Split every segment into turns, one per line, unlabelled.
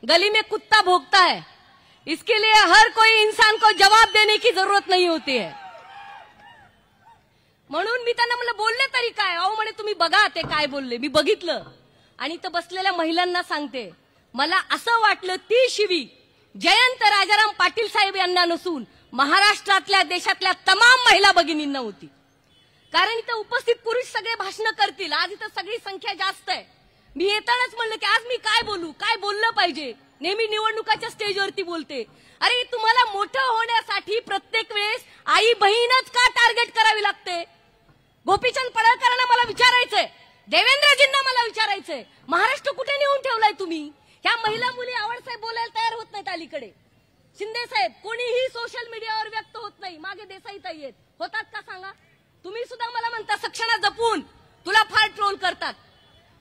गली में कुत्ता भौंकता है, इसके लिए हर कोई इंसान को जवाब देने की जरूरत नहीं होती है। म्हणून मी त्यांना म्हणलं बोलले तरी काय, अहो म्हणे तुम्ही बघा ते काय बोलले। मी बघितलं आणि इथं बसलेल्या महिलांना सांगते, मला असं वाटलं ती शिवी जयंत राजाराम पाटील साहेब यांना नसून महाराष्ट्रातल्या देशातल्या तमाम महिला भगिनींना होती। कारण इथं उपस्थित पुरुष सगळे भाषण करतील, आज इथं सगळी संख्या जास्त आहे। मी येतानाच म्हणलं की आज मी काय बोलू, काय बोललं पाहिजे। नेहमी निवडणुकाच्या स्टेजवरती बोलते, अरे तुम्हाला मोठं होण्यासाठी प्रत्येक वेळेस आई बहीणच का टार्गेट करावी लागते? गोपीचंद पडळकरांना मला विचारायचंय, देवेंद्रजींना मला विचारायचंय, महाराष्ट्र कुठे नेऊन ठेवलाय तुम्ही? ह्या महिला मुली आवडसाहेब बोलायला तयार होत नाहीत अलीकडे, शिंदे साहेब कोणीही सोशल मीडियावर व्यक्त होत नाही, मागे देसाई ताई आहेत, होतात का सांगा? तुम्ही सुद्धा मला म्हणता सक्षणा जपून तुला फार ट्रोल करतात,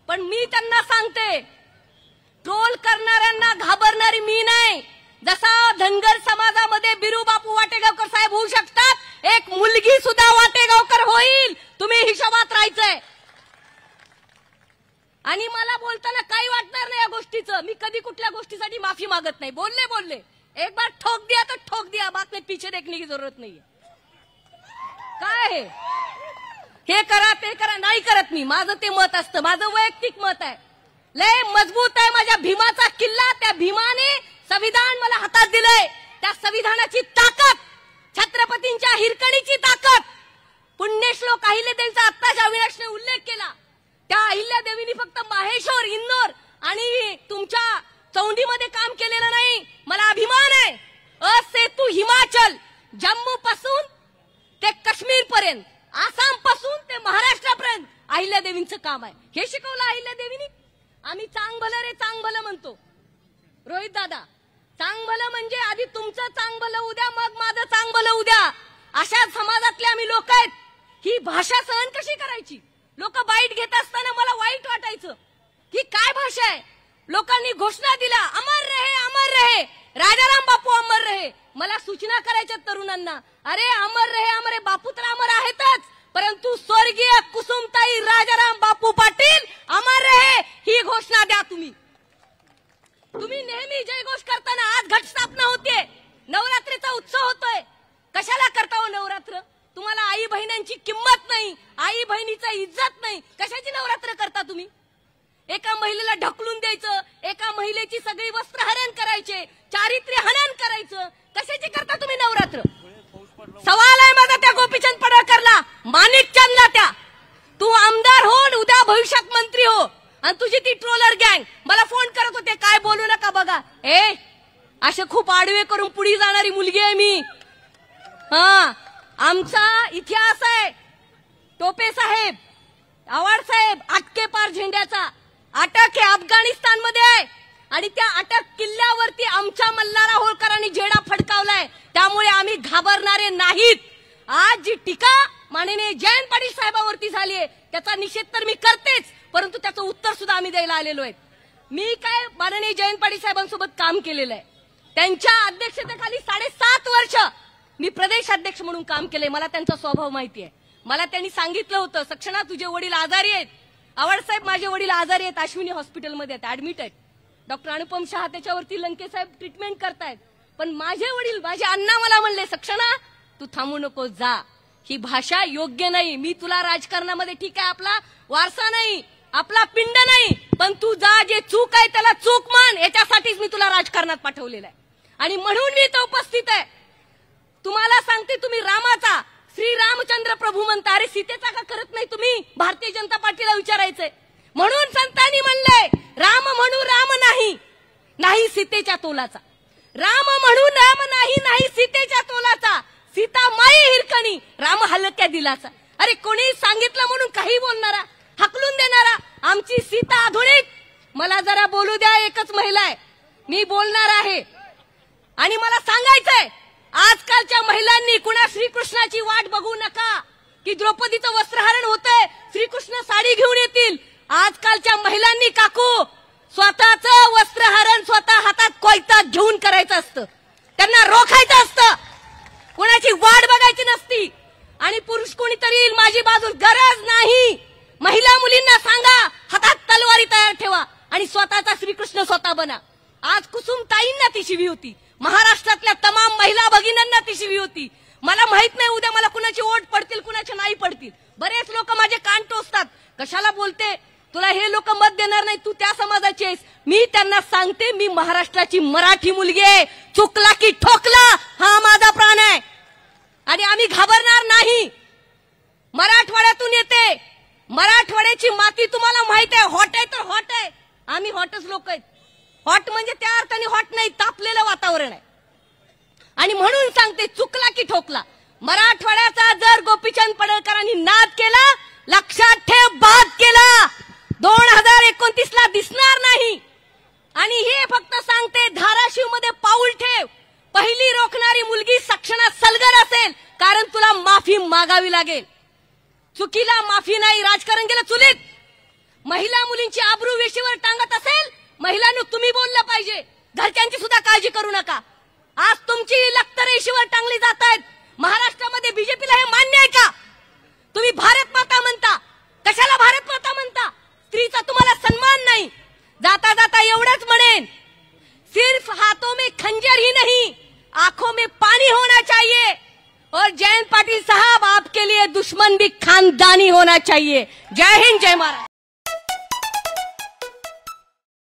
पण मी त्यांना सांगते ट्रोल करणाऱ्यांना घाबरणारी मी नाही। जसा धनगर समाजामध्ये बिरू बापू वाटेगावकर साहेब होऊ शकतात, एक मुलगी सुद्धा वाटेगावकर होईल, तुम्ही हिशोबात राहायचंय। आणि मला बोलताना काही वाटणार नाही या गोष्टीचं, मी कधी कुठल्या गोष्टीसाठी माफी मागत नाही। बोलले एक बार ठोक दिया तो ठोक दिया, बात में पीछे देखने की जरूरत नहीं है। काय हे करा ते करा नाही करत मी, माझं ते मत असतं, माझं वैयक्तिक मत आहे। लय मजबूत आहे माझ्या भीमाचा किल्ला, त्या भीमाने संविधान मला हातात दिलंय, त्या संविधानाची ताकद, छत्रपतींच्या हिरकणीची ताकद, पुण्यश्लोक अहिल्यादेवीचा आत्ताच अविनाशने उल्लेख केला, त्या अहिल्यादेवींनी फक्त माहेश्वर, इंदोर आणि तुमच्या चौंडीमध्ये काम केलेलं नाही। मला अभिमान आहे, सेतू हिमाचल, जम्मू पासून ते काश्मीर पर्यंत, आसाम पासून ते महाराष्ट्रापर्यंत अहिल्यादेवींचं काम आहे। हे शिकवलं अहिल्यादेवींनी। आम्ही चांग भलं रे चांग भलं म्हणतो, रोहित दादा चांग भलं म्हणजे आधी तुमचं चांग भलं उद्या, मग माझं चांग भलं उद्या। अशा समाजातले आम्ही लोक आहेत। ही भाषा सहन कशी करायची? लोक बाईट घेत असताना मला वाईट वाटायचं की काय भाषा आहे। लोकांनी घोषणा दिल्या अमर रहे राजाराम बापू अमर रहे, मला सूचना करायच्या तरुणांना, अरे अमर रहे बापू तर अमर आहेतच, परंतु स्वर्गीय कुसुमताई राजाराम बापू पाटील अमर रहे ही घोषणा द्या। तुम्ही नेहमी जयघोष करताना आज घटस्थापना होते, नवरात्रीचा उत्सव होतोय, कशाला करता हो नवरात्र? तुम्हाला आई बहिणींची किंमत नाही, आई बहिणीचा इज्जत नाही, कशाची नवरात्र करता तुम्ही? एका महिलेला ढकलून द्यायचं, एका महिलेची सगळी वस्त्र हरण करायचे, चारित्र्य हनन करायचं, कशाची करता तुम्ही नवरात्र? सवाल आहे माझा त्या गोपीचंद पडळकरला, माणिकचंदला, त्या तू आमदार हो, उद्या भविष्यात मंत्री हो, आणि तुझी ती ट्रोलर गँग मला फोन करत होते, काय बोलू नका बघा, असे खूप आडवे करून पुढे जाणारी मुलगी आहे मी। आमचा इतिहास आहे, टोपे साहेब, आव्हाड साहेब, अटके पार झेंड्याचा अटक हे अफगाणिस्तानमध्ये आहे, आणि त्या अटक किल्ल्यावरती आमच्या मल्हारा होळकरांनी झेंडा फडकावलाय, त्यामुळे आम्ही घाबरणारे नाहीत। आज जी टीका माननीय जयंत पाटील साहेबांवरती झाली आहे त्याचा निषेध तर मी करतेच, परंतु त्याचं उत्तर सुद्धा आम्ही द्यायला आलेलो आहे। मी काय माननीय जयंत पाटील साहेबांसोबत काम केलेलं आहे, त्यांच्या अध्यक्षतेखाली 7.5 वर्ष मी प्रदेश अध्यक्ष म्हणून काम केले, मला त्यांचा स्वभाव माहिती आहे। मला त्यांनी सांगितलं होतं, सक्षणा तुझे वडील आजारी आहेत, आव्हाड साहेब माझे वडील आजारी आहेत, अश्विनी हॉस्पिटलमध्ये आहेत, ऍडमिट आहेत, डॉक्टर अनुपम शहा त्याच्यावरती लंके साहेब ट्रीटमेंट करतायत, पण माझे वडील माझे अण्णा मला म्हणले, सक्षणा तू थांबू नको, जा, ही भाषा योग्य नाही, मी तुला राजकारणामध्ये ठीक आहे, आपला वारसा नाही, आपला पिंड नाही, पण तू जा, जे चूक आहे त्याला चूक मान, याच्यासाठीच मी तुला राजकारणात पाठवलेलं आहे, आणि म्हणून मी इथं उपस्थित आहे। तुम्हाला सांगते, तुम्ही रामाचा श्री रामचंद्र प्रभू म्हणता, अरे सीतेचा का करत नाही तुम्ही? भारतीय जनता पार्टीला विचारायचंय। म्हणून संतांनी म्हणलंय, राम म्हणू राम नाही, नाही सीतेच्या तोलाचा, राम म्हणू राम नाही, नाही सीतेच्या तोलाचा, सीता माई हिरकणी, राम हलक्या दिलाचा। अरे कोणी सांगितलं म्हणून काही बोलणारा, हकलून देणारा, आमची सीता आधुनिक। मला जरा बोलू द्या, एकच महिला आहे, मी बोलणार आहे, आणि मला सांगायचंय, आजकालच्या महिलांनी कुणा श्रीकृष्णाची वाट बघू नका की द्रौपदीचं वस्त्रहरण होतंय, श्रीकृष्ण साडी घेऊन येतील। आजकालच्या महिलांनी काकू स्वतःचं वस्त्रहरण स्वतः हातात कोयता घेऊन करायचं असतं, त्यांना रोखायचं असतं, कोणाची वाट बघायची नसती। आणि पुरुष कोणीतरी येईल माझी बाजू, गरज नाही। महिला मुलींना सांगा, हातात तलवारी तयार ठेवा आणि स्वतःचा श्रीकृष्ण स्वतः बना। आज कुसुमताईंना ती शिवी होती, महाराष्ट्रातल्या तमाम महिला भगिनींना ती शिवी होती. मला माहित नाही उद्या मला कुणाची वोट पडतील कुणाचे नाही पडतील. बरेच लोक माझे कान टोचतात, कशाला बोलते, तुला हे लोक मत देणार नाही, तू त्या समाजाची आहेस. मी त्यांना सांगते, मी महाराष्ट्राची मराठी मुलगी आहे. चुकला की ठोकला हा माझा प्राण आहे आणि आम्ही घाबरणार नाही. मराठवाड्यातून येते, मराठवाड्याची माती तुम्हाला माहित आहे, हॉट आहे तर हॉट आहे. आम्ही हॉटच लोक आहेत. हॉट म्हणजे त्या अर्थाने हॉट नाही, तापलेलं वातावरण आहे. आणि म्हणून सांगते, चुकला की ठोकला. मराठवाड्याचा जर गोपीचंद पडळकरांनी नाद केला, लक्षात ठेव, बाद केला, 2029 ला दिसणार नाही. आणि हे फक्त सांगते, धाराशिव मध्ये पाऊल ठेव. पहिली रोखणारी मुलगी सक्षणात सलगर असेल, कारण तुला माफी मागावी लागेल. चुकीला माफी नाही, राजकारण गेलं चुलीत. महिला मुलींची आबरू वेशीवर टांगत असेल, महिलांनी तुम्ही बोललं पाहिजे. घरच्यांची सुद्धा काळजी करू नका. आज तुमची लखत रेशीवर टांगली जात आहेत. महाराष्ट्रामध्ये बीजेपीला हे मान्य आहे का? तुम्ही भारत माता म्हणता, कशाला भारत माता म्हणता? स्त्रीचा तुम्हाला सन्मान नाही. जाता जाता एवढंच म्हणेन, सिर्फ हाथों में खंजर ही नहीं, आंखों में पानी होना चाहिए. और जयंत पाटिल साहब, आपके लिए दुश्मन भी खानदानी होना चाहिए. जय हिंद, जय महाराष्ट्र.